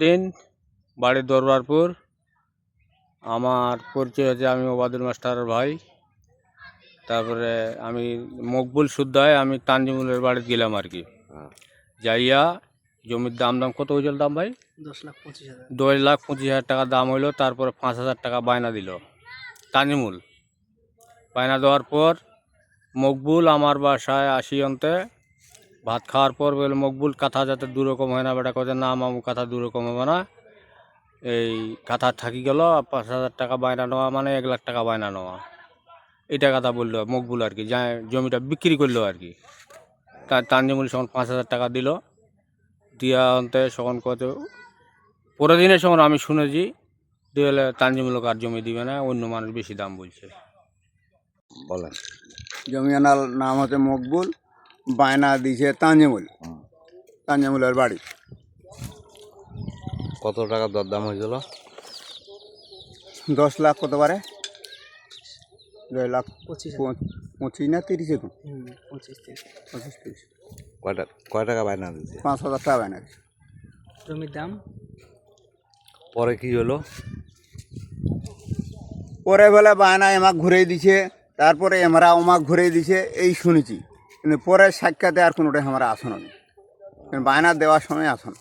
দিন বাড়ি দরবারপুর। আমার পরিচয় হচ্ছে আমি ওবায়দুল মাস্টারের ভাই। তারপরে আমি মকবুল শুদ্ধায় আমি তানজিমুলের বাড়িতে গেলাম আর কি। যাইয়া জমির দাম কত হয়েছিল দাম ভাই? 10,25,000 টাকা দাম হইলো। তারপরে 5,000 টাকা বায়না দিল তানজিমুল। বায়না দেওয়ার পর মকবুল আমার বাসায় আসি অন্তে ভাত খাওয়ার পর বলে মকবুল কথা যাতে দুরকম হয় না। বেটা কথা না মামু কথা দুরকম হবে না, এই কথা থাকি গেল 5,000 টাকা বায়না নেওয়া মানে 1,00,000 টাকা বায়না নেওয়া, এটা কথা বললো মকবুল আর কি। যা জমিটা বিক্রি করলো আর কি। তানজিমুল সখন 5,000 টাকা দিল। দিয়া অন্তে সখন কত পরের দিনের সময় আমি শুনেছি দিয়ে তানজিমুলক আর জমি দিবে না, অন্য মানুষ বেশি দাম বলছে। বলেন। জমিয়ানার নাম হচ্ছে মকবুল, বায়না দিয়েছে তানজিমুল, তানজিমুলের বাড়ি। কত টাকা দরদাম হয়েছিল? 10 লাখ কত পারে? 2,25,000 না 30 এখন 25-30। কয় টাকা বায়না দিচ্ছে? 5,000 টাকা বায়না দিয়েছে। জমির দাম পরে কি হলো? পরে বেলা বায়না এমাক ঘুরেই দিছে, তারপরে আমরা ওমাক ঘুরেই দিছে, এই শুনেছি। কিন্তু পরে সাক্ষাতে আর কোনোটাই আমরা আসনো নেই, বায়না দেওয়ার সময় আসনো।